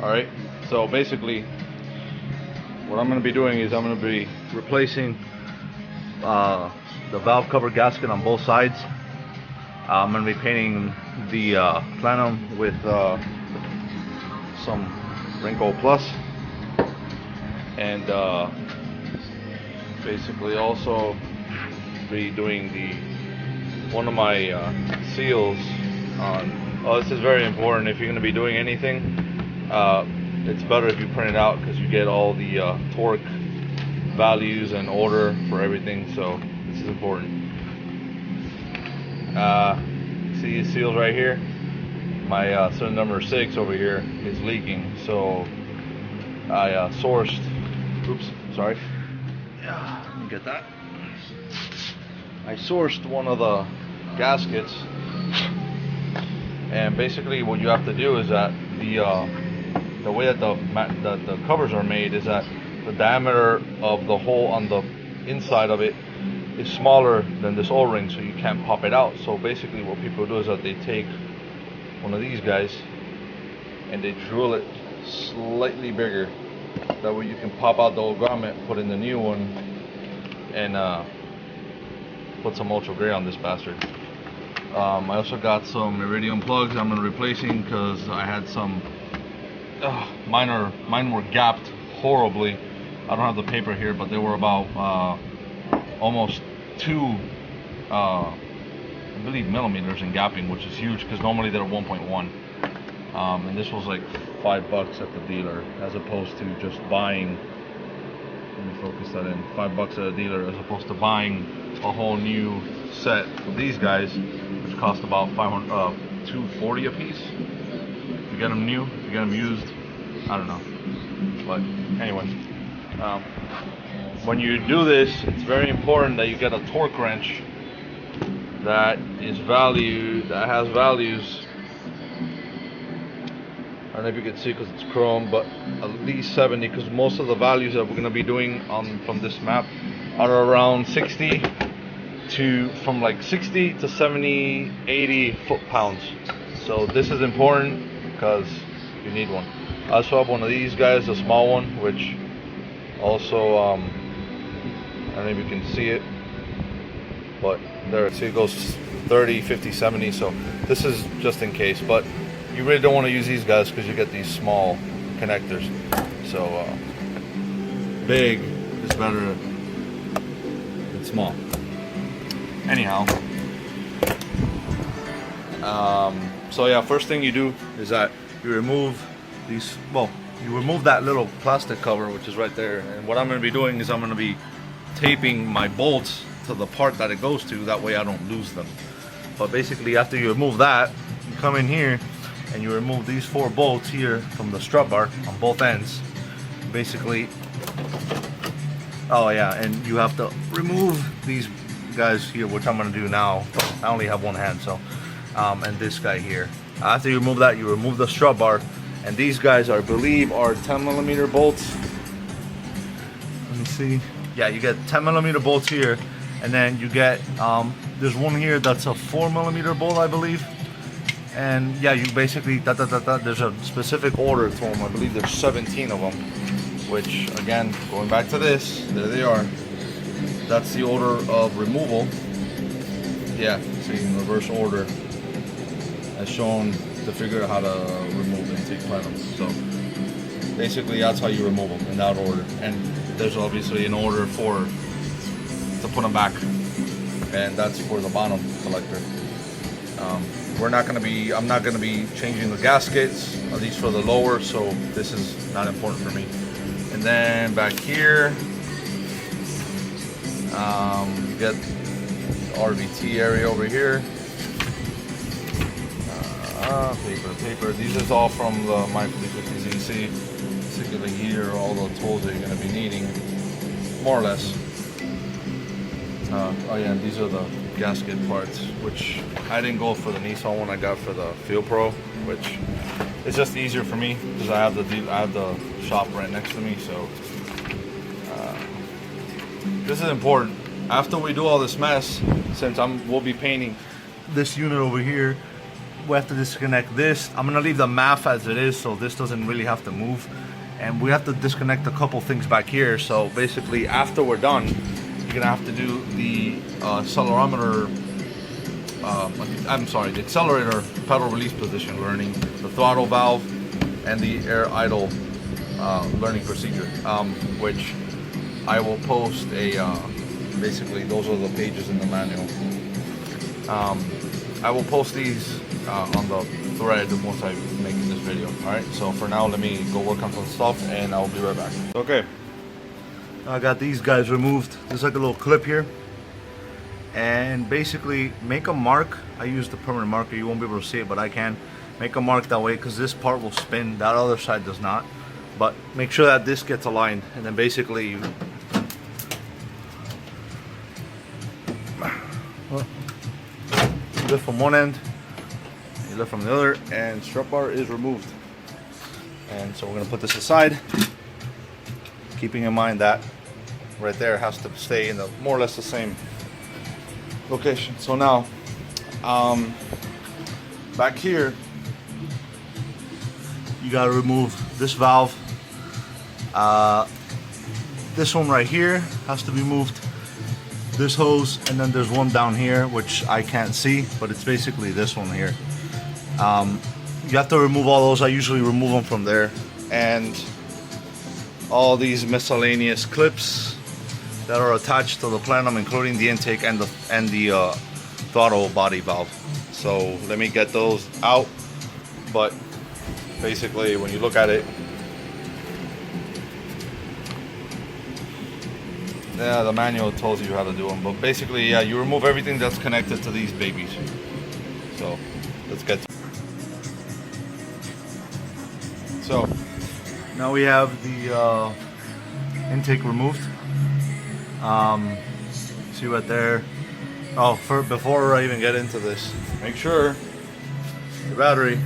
Alright, so basically what I'm going to be doing is I'm going to be replacing the valve cover gasket on both sides. I'm going to be painting the plenum with some Wrinkle Plus, and basically also be doing one of my seals on. Oh, this is very important. If you're going to be doing anything, it's better if you print it out, because you get all the torque values and order for everything. So this is important. See these seals right here? My cylinder number 6 over here is leaking, so I sourced. Oops, sorry. Yeah, let me get that. I sourced one of the gaskets, and basically what you have to do is that the way that the covers are made is that the diameter of the hole on the inside of it is smaller than this O-ring, so you can't pop it out. So basically what people do is that they take one of these guys and they drill it slightly bigger. That way you can pop out the old grommet, put in the new one, and put some ultra gray on this bastard. I also got some iridium plugs I'm replacing, because I had some mine were gapped horribly. I don't have the paper here, but they were about almost 2 I believe millimeters in gapping, which is huge, because normally they're 1.1. And this was like $5 at the dealer, as opposed to just buying. Let me focus that in. $5 at a dealer, as opposed to buying a whole new set of these guys, which cost about $240 a piece. If you get them new, if you get them used, I don't know. But anyway, when you do this, it's very important that you get a torque wrench that has values. I don't know if you can see because it's chrome, but at least 70, because most of the values that we're going to be doing from this map are around 60 to 70, 80 foot-pounds. So this is important because you need one. I also have one of these guys, a small one, which also I don't know if you can see it, but there, see, it goes 30, 50, 70. So this is just in case, but you really don't want to use these guys because you get these small connectors. So big is better than small. Anyhow, so yeah, first thing you do is that you remove these. Well, you remove that little plastic cover, which is right there. And what I'm going to be doing is I'm going to be taping my bolts to the part that it goes to. That way I don't lose them. But basically, after you remove that, you come in here and you remove these 4 bolts here from the strut bar on both ends. Basically, oh yeah, and you have to remove these guys here, which I'm going to do now. I only have one hand, so and this guy here. After you remove that, you remove the strut bar, and these guys I believe are 10mm bolts. Let me see. Yeah, you get 10mm bolts here, and then you get there's one here that's a 4mm bolt, I believe. And yeah, you basically there's a specific order to them. I believe there's 17 of them, which again, going back to this, there they are. That's the order of removal. Yeah, see, in reverse order as shown to figure out how to remove intake plenum. So basically that's how you remove them, in that order. And there's obviously an order to put them back, and that's for the bottom collector. I'm not going to be changing the gaskets, at least for the lower, so this is not important for me. And then back here, you get the RVT area over here. Paper. These is all from the My 350ZC. Basically here, all the tools that you're going to be needing, more or less. Oh yeah, and these are the gasket parts, which I didn't go for the Nissan one. I got for the Field Pro, which is just easier for me because I have the shop right next to me. So this is important. After we do all this mess, since we'll be painting this unit over here, we have to disconnect this. I'm gonna leave the MAF as it is, so this doesn't really have to move. And we have to disconnect a couple things back here. So basically, after we're done, you're gonna have to do the accelerometer. The accelerator pedal release position learning, the throttle valve, and the air idle learning procedure, which I will post a. Basically, those are the pages in the manual. I will post these on the thread once I make this video. Alright, so for now, let me go work on some stuff and I'll be right back. Okay, I got these guys removed. There's like a little clip here. And basically, make a mark. I use the permanent marker. You won't be able to see it, but I can. Make a mark that way because this part will spin. That other side does not. But make sure that this gets aligned. And then basically, you lift from one end, you lift from the other, and strut bar is removed. And so we're going to put this aside, keeping in mind that right there has to stay in the more or less the same location. So now, back here, you got to remove this valve. This one right here has to be moved. This hose, and then there's one down here which I can't see, but it's basically this one here. You have to remove all those. I usually remove them from there, and all these miscellaneous clips that are attached to the plenum, including the intake and the throttle body valve. So let me get those out. But basically, when you look at it, yeah, the manual tells you how to do them, but basically, yeah, you remove everything that's connected to these babies. So let's get to it. So now we have the intake removed. See right there. Oh, before I even get into this, make sure the battery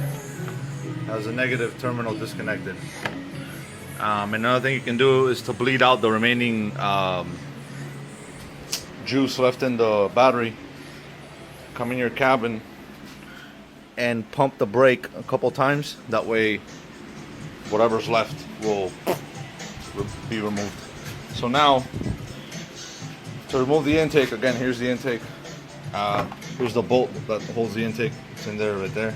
has a negative terminal disconnected. Another thing you can do is to bleed out the remaining juice left in the battery. Come in your cabin and pump the brake a couple times. That way, whatever's left will be removed. So now, to remove the intake, again, here's the intake. Here's the bolt that holds the intake. It's in there, right there.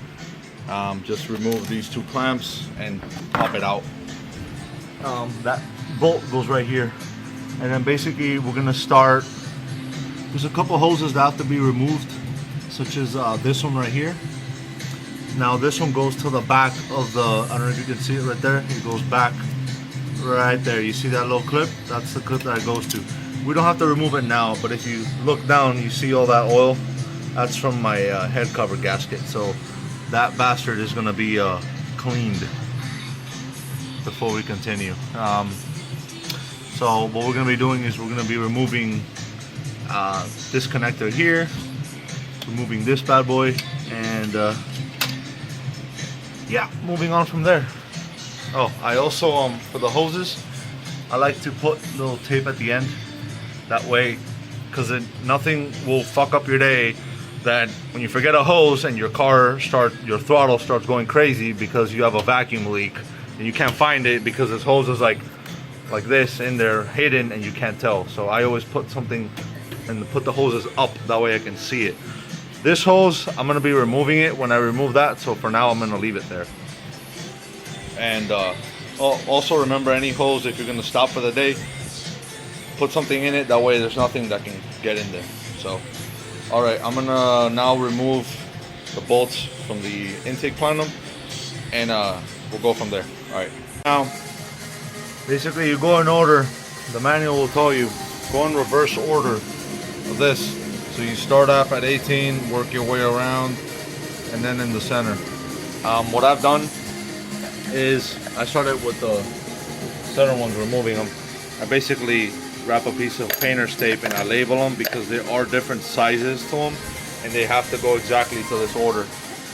Just remove these two clamps and pop it out. That bolt goes right here, and then basically we're gonna start. There's a couple hoses that have to be removed, such as this one right here. Now this one goes to the back of the, I don't know if you can see it right there, it goes back right there. You see that little clip? That's the clip that it goes to. We don't have to remove it now, but if you look down, you see all that oil? That's from my head cover gasket. So that bastard is gonna be cleaned before we continue. So what we're going to be doing is we're going to be removing this connector here, removing this bad boy, and yeah, moving on from there. Oh, I also for the hoses, I like to put a little tape at the end. That way, because nothing will fuck up your day that when you forget a hose and your throttle starts going crazy because you have a vacuum leak. And you can't find it because this hose is like this in there hidden and you can't tell. So I always put something and put the hoses up, that way I can see it. This hose, I'm gonna be removing it when I remove that, so for now I'm gonna leave it there. And also remember, any hose, if you're gonna stop for the day, put something in it, that way there's nothing that can get in there. So alright, I'm gonna now remove the bolts from the intake plenum, and we'll go from there. Alright, now basically you go in order. The manual will tell you go in reverse order of this. So you start off at 18, work your way around, and then in the center. What I've done is I started with the center ones, removing them. I basically wrap a piece of painter's tape and I label them because there are different sizes to them and they have to go exactly to this order.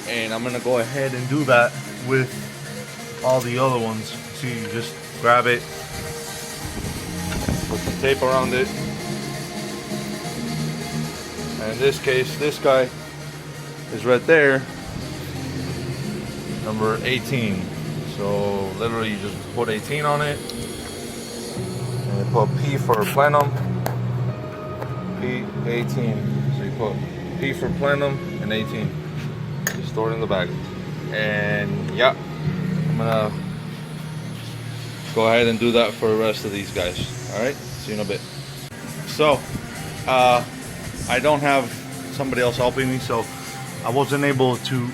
And I'm gonna go ahead and do that with all the other ones. So you just grab it, put some tape around it, and in this case, this guy is right there. number 18. So literally you just put 18 on it, and you put P for Plenum, P18. So you put P for Plenum and 18. You store it in the bag. And yeah, I'm gonna go ahead and do that for the rest of these guys. All right, see you in a bit. So I don't have somebody else helping me, so I wasn't able to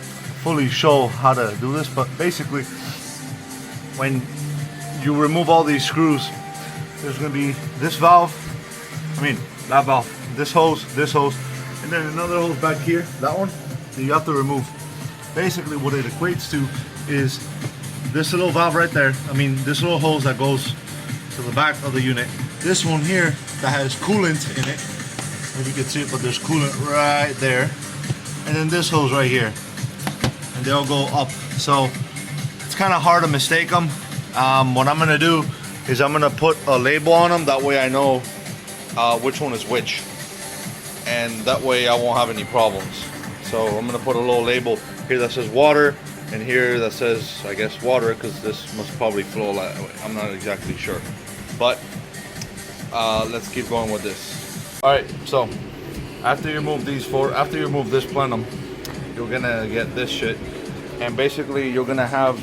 fully show how to do this, but basically when you remove all these screws, there's going to be this valve, that valve, this hose, and then another hose back here, that one, that you have to remove. Basically what it equates to is this little valve right there, this little hose that goes to the back of the unit, this one here that has coolant in it, if you can see it, but there's coolant right there, and then this hose right here, and they all go up. So it's kind of hard to mistake them. What I'm gonna do is I'm gonna put a label on them, that way I know which one is which, and that way I won't have any problems. So I'm gonna put a little label here that says water, and here that says, I guess, water, because this must probably flow that way. I'm not exactly sure, but let's keep going with this. All right, so after you remove after you remove this plenum, you're gonna get this shit, and basically you're gonna have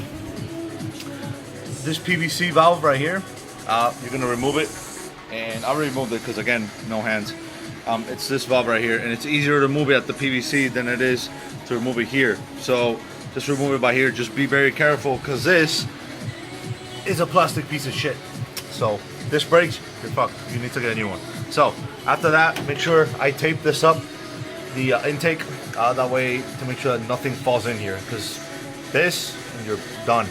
this PVC valve right here. You're gonna remove it, and I removed it because, again, no hands. It's this valve right here, and it's easier to remove it at the PVC than it is to remove it here. So just remove it by here. Just be very careful, because this is a plastic piece of shit. So this breaks, you're fucked. You need to get a new one. So after that, make sure I tape this up, the intake, that way to make sure that nothing falls in here, because this, and you're done.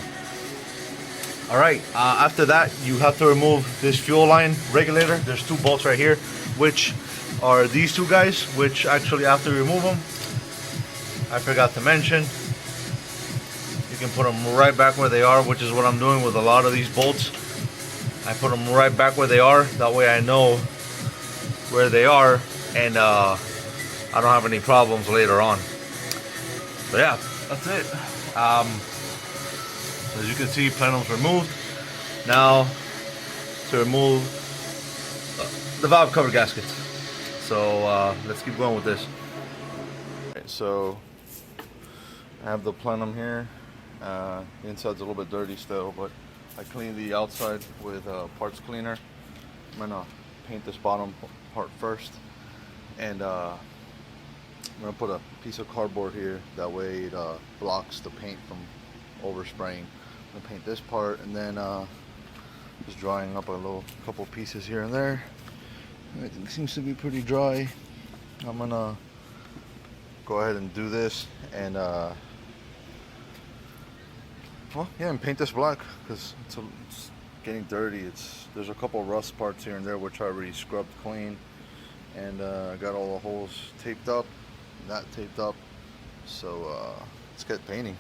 All right, after that, you have to remove this fuel line regulator. There's two bolts right here, which are these two guys, which actually after you remove them, I forgot to mention, you can put them right back where they are, which is what I'm doing with a lot of these bolts. I put them right back where they are, that way I know where they are, and I don't have any problems later on. So yeah, that's it. As you can see, plenum's removed. Now to remove the valve cover gaskets. So let's keep going with this. Okay, so I have the plenum here. The inside's a little bit dirty still, but I cleaned the outside with parts cleaner. I'm gonna paint this bottom part first, and I'm gonna put a piece of cardboard here, that way it blocks the paint from overspraying. I'm gonna paint this part, and then just drying up a couple pieces here and there. Everything seems to be pretty dry. I'm gonna go ahead and do this, and and paint this black, because it's getting dirty. There's a couple rust parts here and there which I already scrubbed clean, and I got all the holes taped up, that taped up. So let's get painting.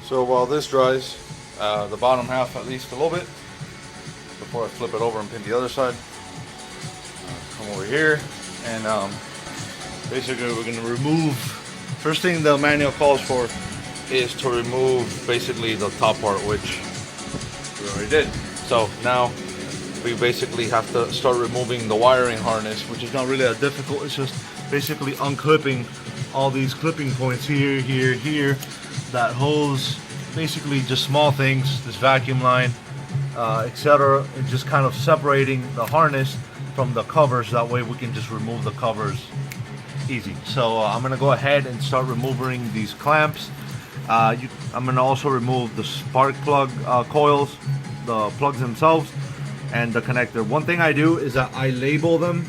So while this dries, the bottom half at least a little bit, before I flip it over and paint the other side, come over here, and basically we're going to remove, first thing the manual calls for is to remove basically the top part, which we already did. So now we basically have to start removing the wiring harness, which is not really that difficult. It's just basically unclipping all these clipping points here, here, here, that hose, basically just small things, this vacuum line, etc., and just kind of separating the harness from the covers. That way we can just remove the covers easy. So I'm gonna go ahead and start removing these clamps. I'm gonna also remove the spark plug coils, the plugs themselves, and the connector. One thing I do is that I label them.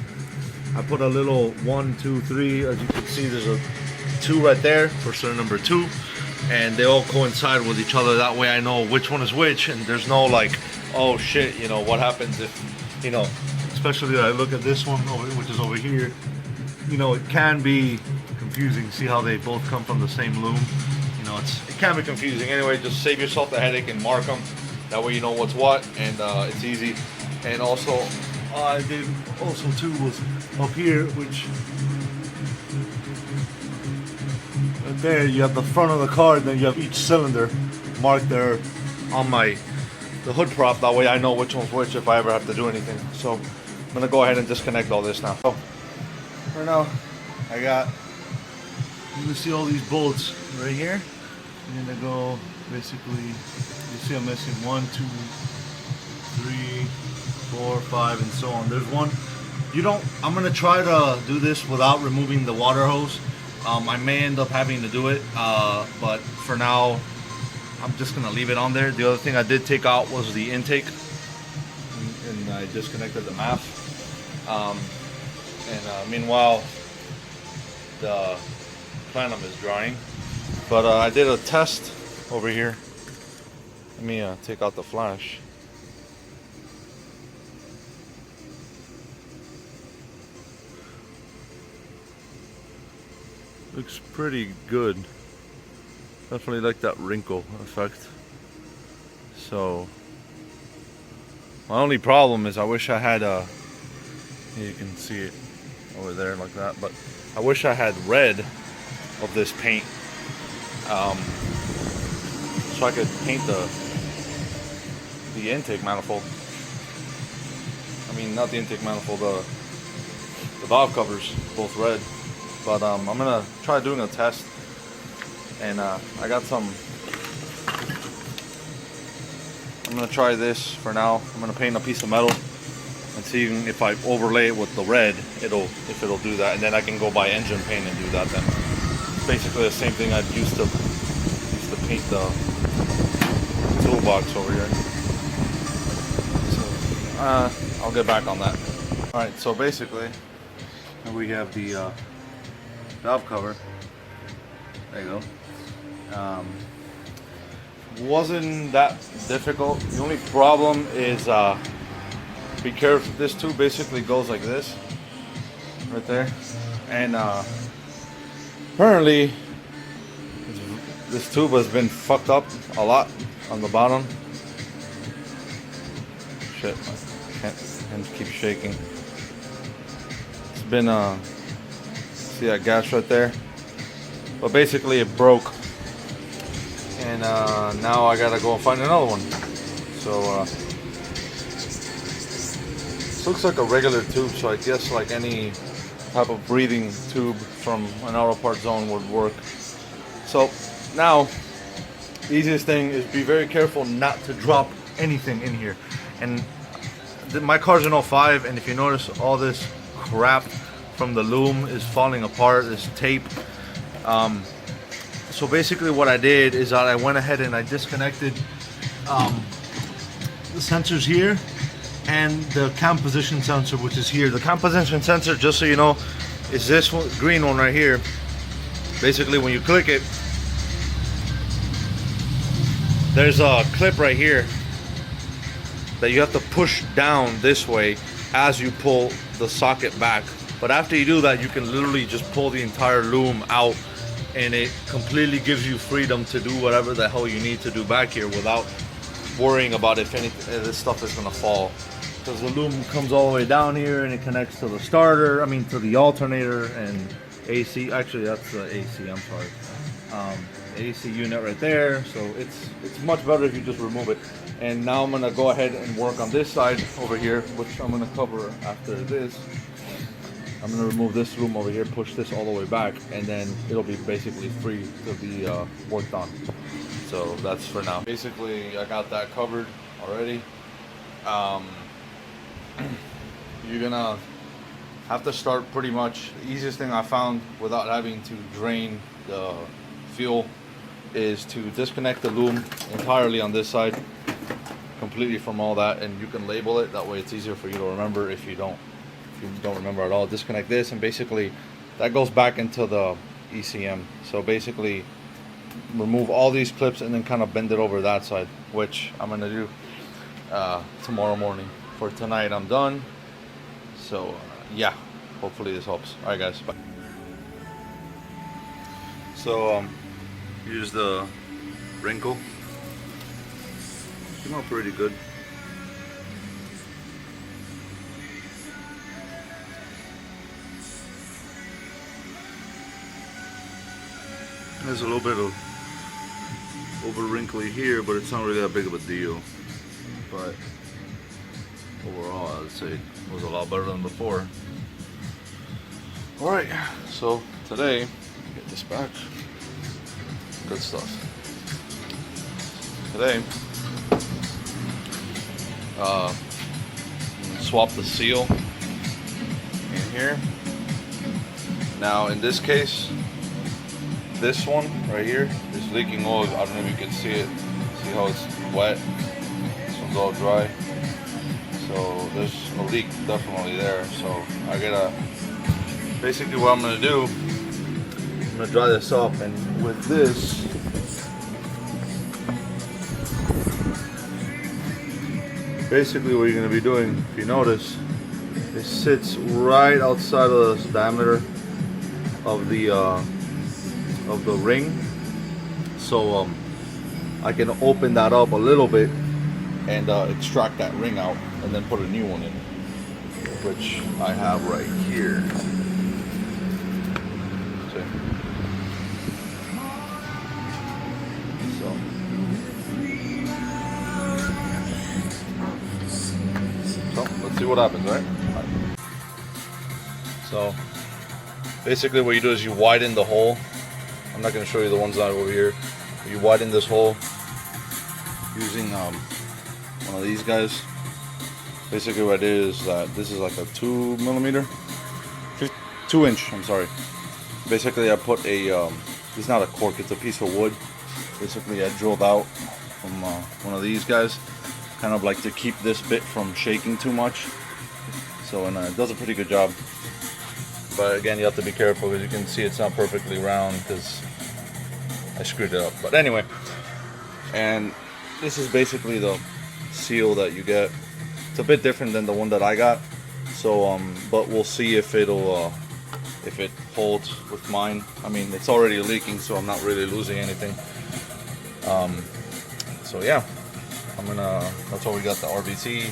I put a little 1, 2, 3. As you can see, there's a 2 right there for certain number 2, and they all coincide with each other. That way I know which one is which, and there's no like, oh shit, what happens if, especially I look at this one which is over here, it can be confusing. See how they both come from the same loom? It can be confusing. Anyway, just save yourself the headache and mark them. That way you know what's what, and it's easy. And also, I did also too was up here, which there you have the front of the car, and then you have each cylinder marked there on the hood prop. That way I know which one's which if I ever have to do anything. So I'm gonna go ahead and disconnect all this now. So for now, I got, you can see all these bolts right here. I'm gonna go basically, you see I'm missing 1, 2, 3, 4, 5, and so on. There's one. I'm gonna try to do this without removing the water hose. I may end up having to do it, but for now, I'm just gonna leave it on there. The other thing I did take out was the intake, and I disconnected the MAF. Meanwhile, the plenum is drying. But I did a test over here. Let me take out the flash. Looks pretty good. Definitely like that wrinkle effect. So my only problem is I wish I had you can see it over there like that, but I wish I had red of this paint, so I could paint the intake manifold. I mean, not the intake manifold, the valve covers, both red. But I'm gonna try doing a test, and I got some. I'm gonna try this for now. I'm gonna paint a piece of metal and see if I overlay it with the red, if it'll do that, and then I can go buy engine paint and do that. Then it's basically the same thing I used to paint the toolbox over here. So I'll get back on that. All right. So basically, we have the valve cover. There you go. Wasn't that difficult. The only problem is be careful. This tube basically goes like this, right there, and apparently this tube has been fucked up a lot on the bottom. Shit, my hands keep shaking. It's been see that gas right there? But basically it broke, and now I gotta go and find another one. So this looks like a regular tube, so I guess like any type of breathing tube from an auto part zone would work. So now the easiest thing is be very careful not to drop anything in here. And my car's an 05, and if you notice, all this crap from the loom is falling apart, this tape. So basically what I did is that I went ahead and I disconnected the sensors here and the cam position sensor, which is here. The cam position sensor, just so you know, is this one, green one right here. Basically when you click it, there's a clip right here that you have to push down this way as you pull the socket back. But after you do that, you can literally just pull the entire loom out, and it completely gives you freedom to do whatever the hell you need to do back here without worrying about if this stuff is gonna fall. Because the loom comes all the way down here and it connects to the starter, to the alternator and AC. Actually, that's the AC, I'm sorry. AC unit right there. So it's much better if you just remove it. And now I'm gonna go ahead and work on this side over here, which I'm gonna cover after this. I'm gonna remove this loom over here, push this all the way back, and then it'll be basically free to be worked on. So that's for now. Basically, I got that covered already. You're gonna have to start pretty much. The easiest thing I found without having to drain the fuel is to disconnect the loom entirely on this side, completely from all that, and you can label it. That way it's easier for you to remember if you don't remember at all. Disconnect this, and basically that goes back into the ECM. So basically remove all these clips and then kind of bend it over that side, which I'm gonna do tomorrow morning. For tonight I'm done. So yeah, hopefully this helps. All right guys, bye. So use the wrinkle. Came out pretty good. There's a little bit of over wrinkly here, but it's not really that big of a deal. But overall, I would say it was a lot better than before. Alright, so today, get this back. Good stuff. Today, swap the seal in here. Now, in this case, this one right here is leaking oil. I don't know if you can see it. See how it's wet? This one's all dry. So there's a leak definitely there. So I gotta, basically what I'm gonna do, I'm gonna dry this up, and with this, basically what you're gonna be doing, if you notice, it sits right outside of the diameter of the ring. So I can open that up a little bit and extract that ring out and then put a new one in, which I have right here. See? So let's see what happens, right? So basically what you do is you widen the hole. I'm not going to show you the ones that are over here. You widen this hole using one of these guys. Basically what it is that this is like a 2 inch, I'm sorry. Basically I put a, it's not a cork, it's a piece of wood. Basically I drilled out from one of these guys, kind of like to keep this bit from shaking too much. So, and it does a pretty good job. But again, you have to be careful because you can see it's not perfectly round because I screwed it up. But anyway, and this is basically the seal that you get. It's a bit different than the one that I got. So, but we'll see if it'll, if it holds with mine. I mean, it's already leaking, so I'm not really losing anything. So yeah, that's why we got the RBT,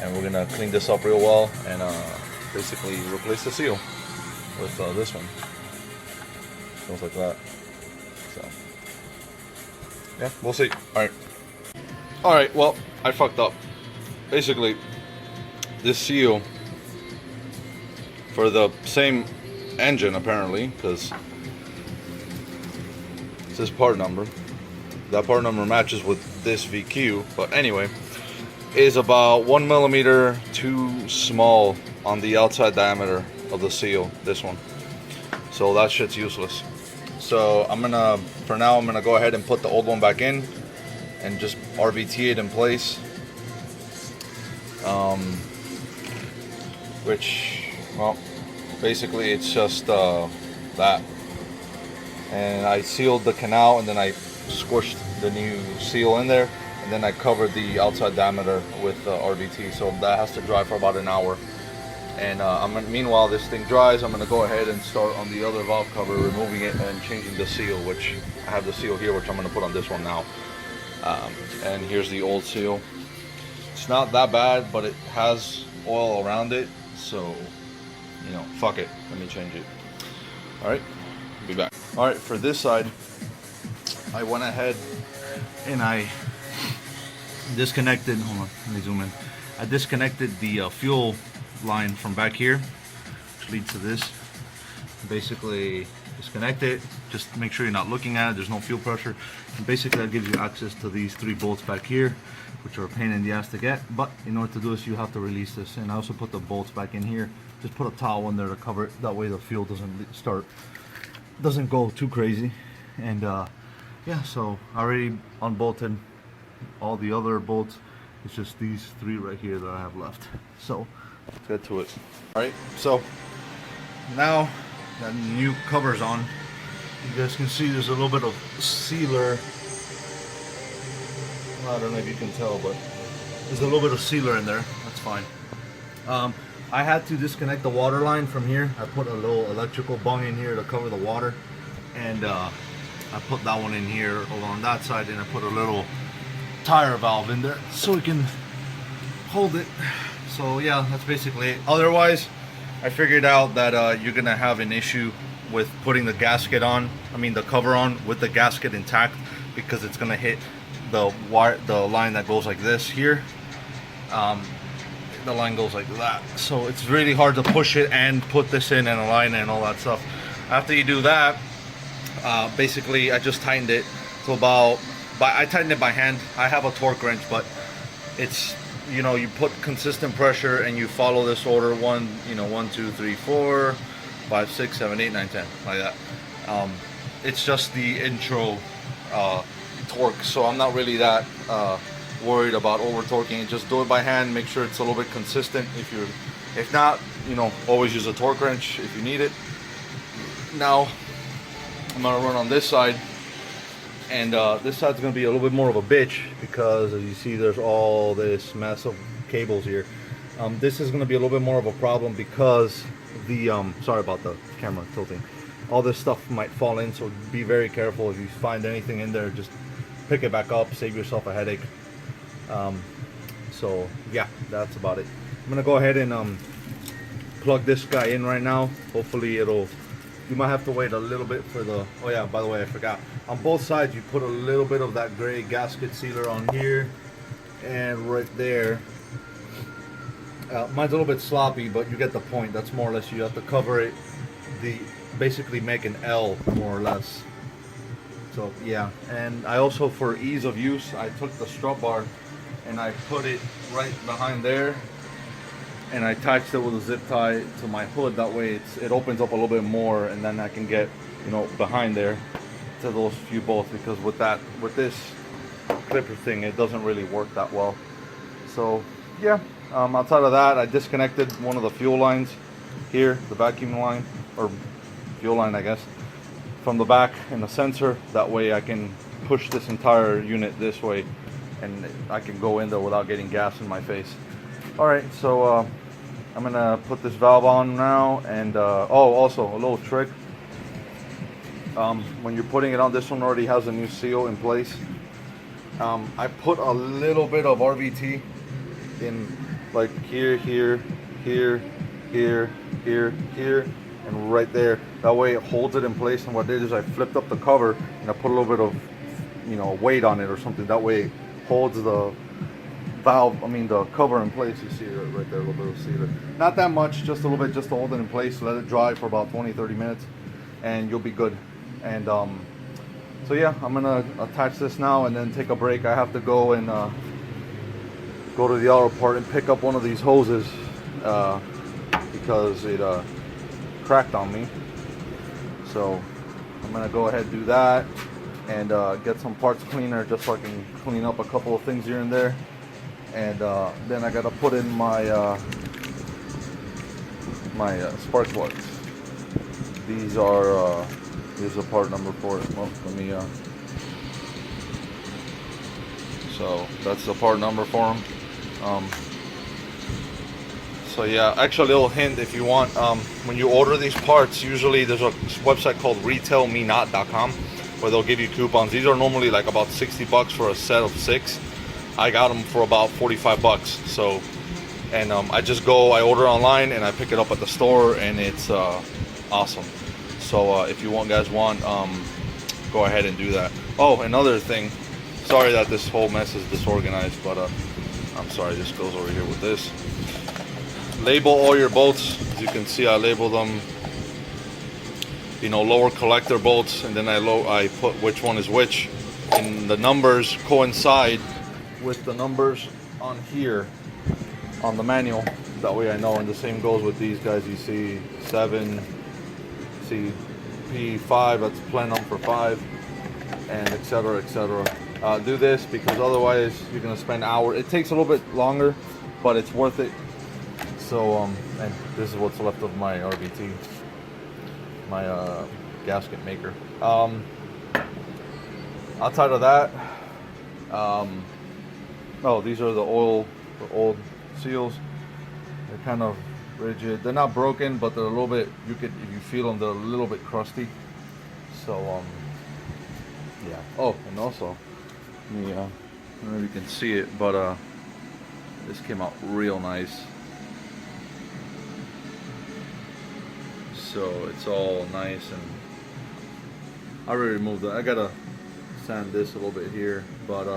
and we're gonna clean this up real well and basically replace the seal with this one. Goes like that. So yeah, we'll see. Alright, well, I fucked up. Basically, this seal for the same engine, apparently, because it says part number. That part number matches with this VQ, but anyway, is about 1 millimeter too small on the outside diameter of the seal, this one. So that shit's useless. So for now I'm gonna go ahead and put the old one back in and just RVT it in place. Which, well, basically it's just that. And I sealed the canal and then I squished the new seal in there, and then I covered the outside diameter with RVT, so that has to dry for about an hour. And meanwhile this thing dries, I'm going to go ahead and start on the other valve cover, removing it and changing the seal, which I have the seal here, which I'm going to put on this one now. And here's the old seal. It's not that bad, but it has oil around it, so you know, fuck it, let me change it. Alright, be back. Alright, for this side, I went ahead and I disconnected, hold on, let me zoom in. I disconnected the fuel line from back here, which leads to this. Basically disconnect it, just make sure you're not looking at it, there's no fuel pressure, and basically that gives you access to these 3 bolts back here, which are a pain in the ass to get, but in order to do this you have to release this. And I also put the bolts back in here, just put a towel in there to cover it, that way the fuel doesn't go too crazy. And yeah, so I already unbolted all the other bolts. It's just these 3 right here that I have left. So let's get to it. Alright, so now that new cover's on, you guys can see there's a little bit of sealer. I don't know if you can tell, but there's a little bit of sealer in there. That's fine. I had to disconnect the water line from here. I put a little electrical bung in here to cover the water, and I put that one in here along that side, and I put a little tire valve in there so we can hold it. So yeah, that's basically it. Otherwise, I figured out that you're gonna have an issue with putting the gasket on, the cover on with the gasket intact, because it's gonna hit the line that goes like this here. The line goes like that, so it's really hard to push it and put this in and align it and all that stuff. After you do that, basically I just tightened it to I tightened it by hand. I have a torque wrench, but it's, you put consistent pressure and you follow this order: 1, 2, 3, 4, 5, 6, 7, 8, 9, 10, like that. It's just the intro torque, so I'm not really that worried about over torquing it. Just do it by hand, make sure it's a little bit consistent. If not, always use a torque wrench if you need it. Now I'm gonna run on this side, and this side's gonna be a little bit more of a bitch, because as you see, there's all this mess of cables here. This is gonna be a little bit more of a problem, because the sorry about the camera tilting. All this stuff might fall in, so be very careful. If you find anything in there, just pick it back up, save yourself a headache. So yeah, that's about it. I'm gonna go ahead and plug this guy in right now. Hopefully you might have to wait a little bit for the, oh yeah, by the way, I forgot, on both sides you put a little bit of that gray gasket sealer on here and right there. Mine's a little bit sloppy, but you get the point. That's more or less, you have to cover it, basically make an L more or less. So yeah, and I also, for ease of use, I took the strut bar and I put it right behind there, and I attached it with a zip tie to my hood. That way it opens up a little bit more, and then I can get, behind there to those few bolts, because with this clipper thing, it doesn't really work that well. So yeah, outside of that, I disconnected one of the fuel lines here, the vacuum line, or fuel line I guess, from the back, and the sensor. That way I can push this entire unit this way, and I can go in there without getting gas in my face. Alright, so I'm gonna put this valve on now, and also a little trick. When you're putting it on, this one already has a new seal in place. I put a little bit of RVT in, like here, here, here, here, here, here, and right there. That way it holds it in place. And what I did is I flipped up the cover and I put a little bit of weight on it or something. That way it holds the valve, the cover in place. You see it right there, a little bit of sealer. Not that much, just a little bit, just to hold it in place. Let it dry for about 20-30 minutes and you'll be good. And so yeah, I'm gonna attach this now and then take a break. I have to go and go to the auto part and pick up one of these hoses because it cracked on me. So I'm gonna go ahead and do that and get some parts cleaner, just so I can clean up a couple of things here and there. And then I gotta put in my spark plugs. These are here's the part number for it. Well, let me so that's the part number for them. So yeah, actually, a little hint, if you want, when you order these parts, usually there's a website called retailmenot.com where they'll give you coupons. These are normally like about $60 for a set of 6. I got them for about $45. So, and I order online and I pick it up at the store, and it's awesome. So if you guys want, go ahead and do that. Oh, another thing, sorry that this whole mess is disorganized, but I'm sorry, this goes over here with this. Label all your bolts. As you can see, I label them, lower collector bolts, and then I put which one is which, and the numbers coincide with the numbers on here on the manual. That way I know. And the same goes with these guys. You see 7, see P5, that's plenum for 5, and etc, etc. Do this because otherwise you're gonna spend hours. It takes a little bit longer, but it's worth it. So and this is what's left of my RVT, my gasket maker. Outside of that, oh, these are the old seals. They're kind of rigid. They're not broken, but they're a little bit, if you feel them, they're a little bit crusty. So yeah. Oh, and also, I don't know if you can see it, but this came out real nice. so it's all nice, and I already removed it. I gotta sand this a little bit here, but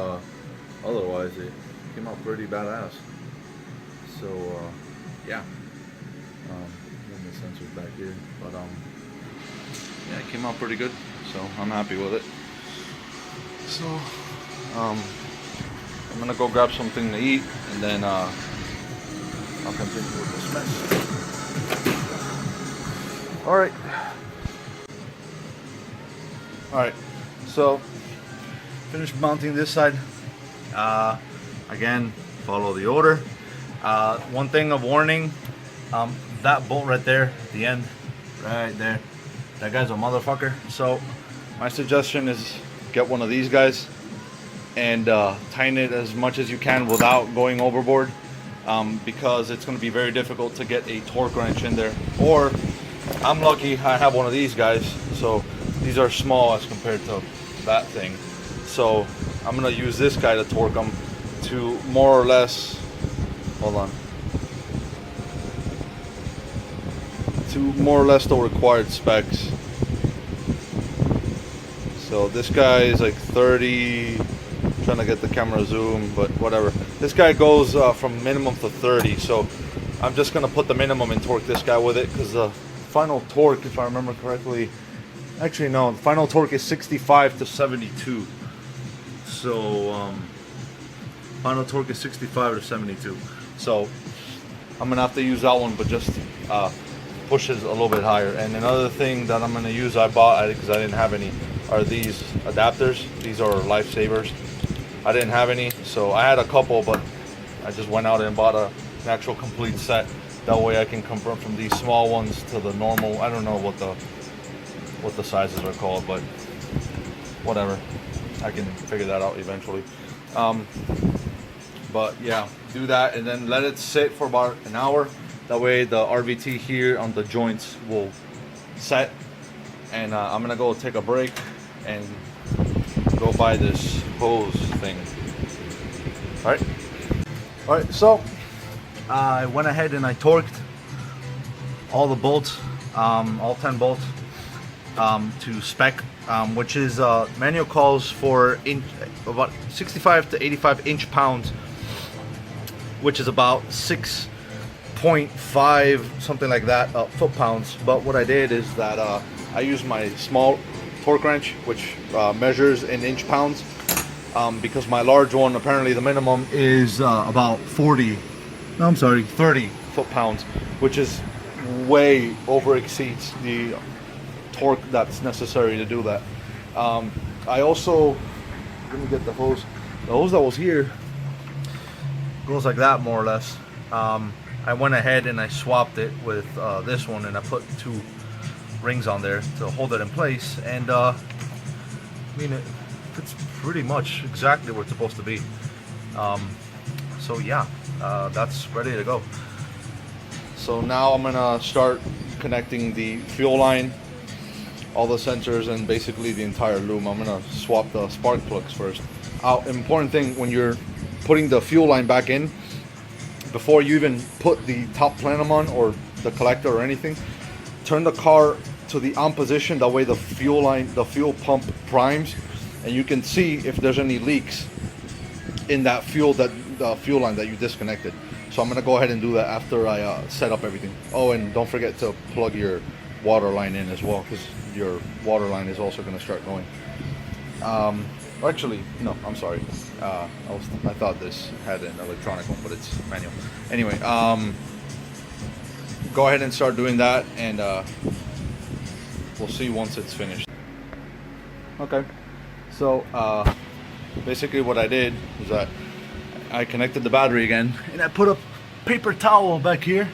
otherwise it came out pretty badass. So yeah, then the sensor's back here, but yeah, it came out pretty good, so I'm happy with it. So I'm gonna go grab something to eat, and then I'll continue with this mess. Alright, so finished mounting this side. Again, follow the order. One thing of warning, that bolt right there at the end, right there, that guy's a motherfucker. So my suggestion is get one of these guys and tighten it as much as you can without going overboard, because it's going to be very difficult to get a torque wrench in there. Or I'm lucky I have one of these guys, so these are small as compared to that thing. So I'm going to use this guy to torque them to more or less, hold on, to more or less the required specs. So this guy is like 30, trying to get the camera zoom, but whatever. This guy goes from minimum to 30, so I'm just gonna put the minimum and torque this guy with it, because the final torque, if I remember correctly, actually no, the final torque is 65 to 72. So final torque is 65 to 72. So I'm gonna have to use that one, but just pushes a little bit higher. And another thing that I'm gonna use, I bought because I didn't have any, are these adapters. These are lifesavers. I didn't have any, so I had a couple, but I just went out and bought an actual complete set. That way I can convert from these small ones to the normal. I don't know what the sizes are called, but whatever. I can figure that out eventually. But yeah, do that and then let it sit for about an hour. That way the RVT here on the joints will set. And I'm gonna go take a break and go buy this hose thing. All right, so I went ahead and I torqued all the bolts, all 10 bolts to spec, which is manual calls for about 65 to 85 inch-pounds, which is about 6.5 something like that foot-pounds. But what I did is that I used my small torque wrench, which measures in inch-pounds, because my large one, apparently the minimum is about 30 foot-pounds, which is way over exceeds the torque that's necessary to do that. I also, let me get the hose. The hose that was here goes like that, more or less. I went ahead and I swapped it with this one, and I put 2 rings on there to hold it in place, and I mean, it fits pretty much exactly where it's supposed to be. So yeah, that's ready to go. So now I'm gonna start connecting the fuel line, all the sensors, and basically the entire loom. I'm gonna swap the spark plugs first. Important thing, when you're putting the fuel line back in, before you even put the top plenum on or the collector or anything, turn the car to the on position. That way the fuel pump primes, and you can see if there's any leaks in that fuel line that you disconnected. So I'm gonna go ahead and do that after I set up everything. Oh, and don't forget to plug your water line in as well, because your water line is also gonna start going. Actually, no, I'm sorry. I thought this had an electronic one, but it's manual. Anyway, go ahead and start doing that, and we'll see once it's finished. Okay, so basically what I did is that I connected the battery again, and I put a paper towel back here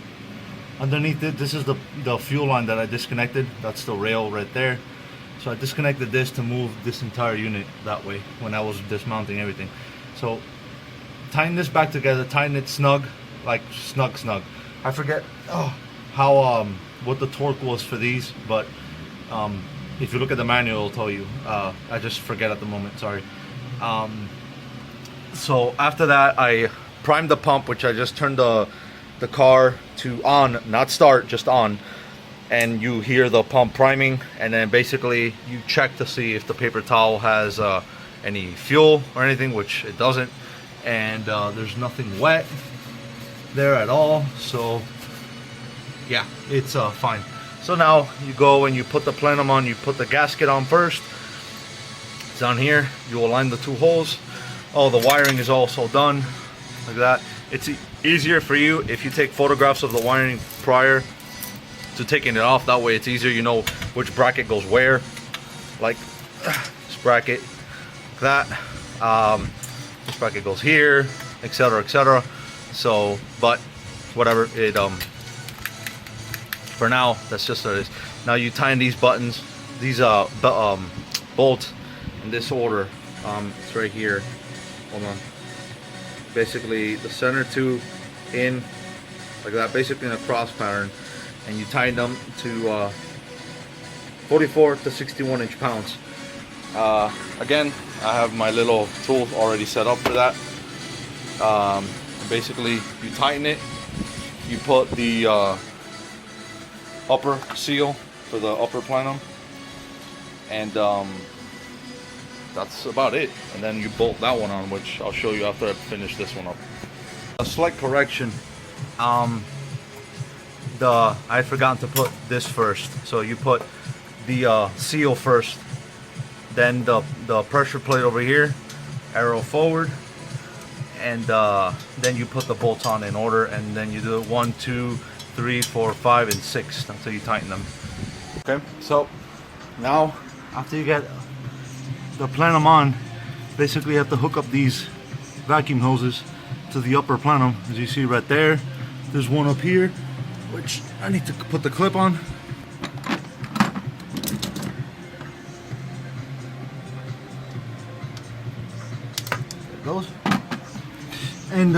underneath it. This is the fuel line that I disconnected. That's the rail right there. So I disconnected this to move this entire unit that way when I was dismounting everything. So tighten this back together, tighten it snug, like snug. I forget how what the torque was for these, but if you look at the manual, it'll tell you. I just forget at the moment, sorry. So after that, I primed the pump, which I just turned the car to on, not start, just on. and you hear the pump priming, and then basically you check to see if the paper towel has any fuel or anything, which it doesn't, and there's nothing wet there at all, so yeah, it's fine. So now you go and you put the plenum on. You put the gasket on first. It's on here. You align the two holes. Oh, the wiring is also done like that. It's easier for you if you take photographs of the wiring prior to taking it off. That way it's easier, you know which bracket goes where, like this bracket, like that, this bracket goes here, etc, etc. So, but whatever, it for now that's just what it is. Now you tighten these buttons, these bolts in this order. It's right here, hold on. Basically the center two in like that, basically in a cross pattern, and you tighten them to 44 to 61 inch-pounds. Again, I have my little tool already set up for that. Basically you tighten it, you put the upper seal for the upper plenum, and that's about it. And then you bolt that one on, which I'll show you after I finish this one up. A slight correction, I forgot to put this first. So you put the seal first, then the pressure plate over here, arrow forward, and then you put the bolts on in order, and then you do it 1, 2, 3, 4, 5, and 6 until you tighten them. Okay, so now after you get the plenum on, basically you have to hook up these vacuum hoses to the upper plenum. As you see right there, there's one up here, which I need to put the clip on. There it goes. And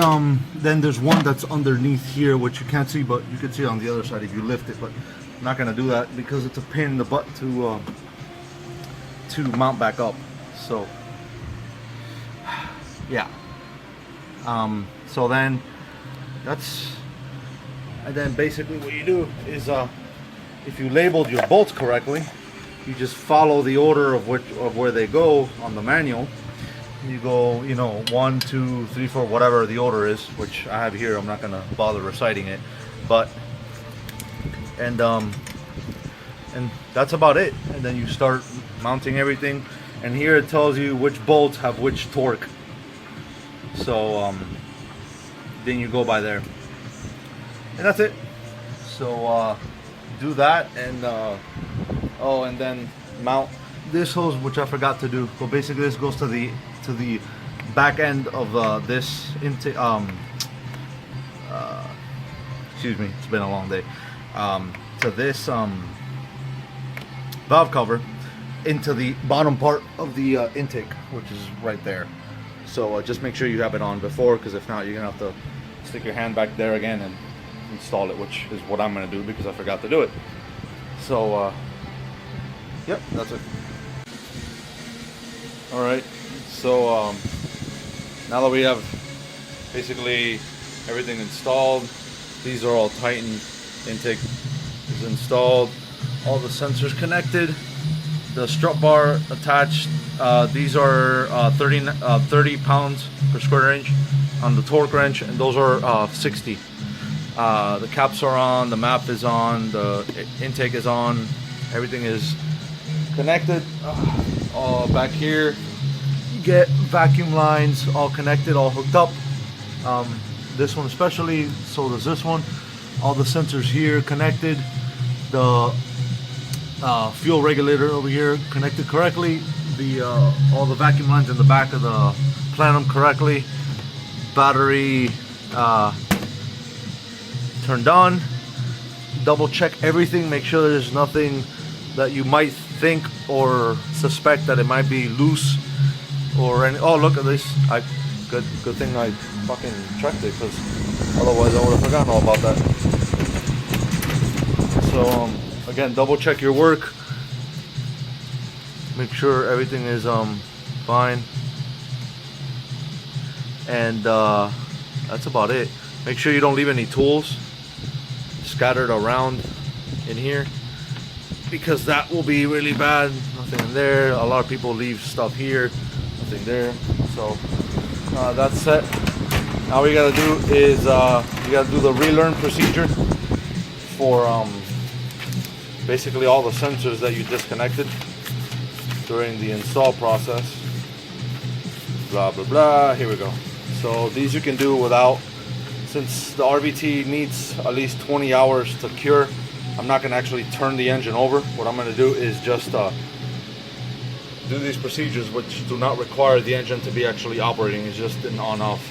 then there's one that's underneath here, which you can't see, but you can see on the other side if you lift it. But I'm not gonna do that because it's a pain in the butt to mount back up. So yeah. So then that's, and then basically what you do is if you labeled your bolts correctly, you just follow the order of where they go on the manual. You go, you know, 1, 2, 3, 4, whatever the order is, which I have here. I'm not gonna bother reciting it, but and that's about it. And then you start mounting everything, and here it tells you which bolts have which torque. So then you go by there, and that's it. So do that, and oh, and then mount this hose, which I forgot to do. But basically this goes to the back end of this intake. Excuse me, it's been a long day. To this valve cover into the bottom part of the intake, which is right there. So just make sure you have it on before, because if not, you're gonna have to stick your hand back there again and install it, which is what I'm gonna do because I forgot to do it. So yep, that's it. All right, so now that we have basically everything installed, these are all tightened, intake is installed, all the sensors connected, the strut bar attached. These are 30 pounds per square inch on the torque wrench, and those are 60. The caps are on, the map is on, the intake is on, everything is connected. Back here you get vacuum lines all connected, all hooked up. This one especially, so does this one. All the sensors here connected, the fuel regulator over here connected correctly, the all the vacuum lines in the back of the plenum correctly, battery turned on. Double check everything, make sure there's nothing that you might think or suspect that it might be loose or any. Oh, look at this. Good thing I fucking checked it, because otherwise I would have forgotten all about that. So again, double check your work, make sure everything is fine, and that's about it. Make sure you don't leave any tools scattered around in here. because that will be really bad. Nothing in there. A lot of people leave stuff here. Nothing there. So that's set. Now what you gotta do is you gotta do the relearn procedure for basically all the sensors that you disconnected during the install process. Blah blah blah. Here we go. So these you can do without, since the RVT needs at least 20 hours to cure. I'm not going to actually turn the engine over. What I'm going to do is just do these procedures which do not require the engine to be actually operating. It's just an on-off.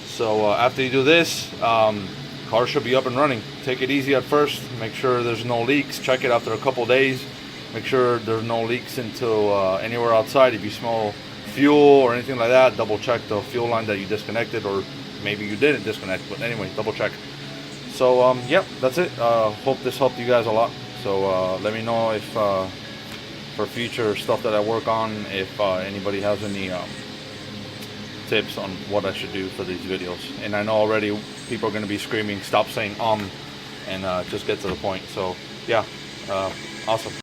So after you do this, car should be up and running. Take it easy at first. Make sure there's no leaks. Check it after a couple days. Make sure there's no leaks into anywhere outside. If you smell fuel or anything like that, double check the fuel line that you disconnected, or maybe you didn't disconnect, but anyway, double check. So yep, that's it. Hope this helped you guys a lot. So let me know if for future stuff that I work on, if anybody has any tips on what I should do for these videos. And I know already people are going to be screaming, stop saying and just get to the point. So yeah, awesome.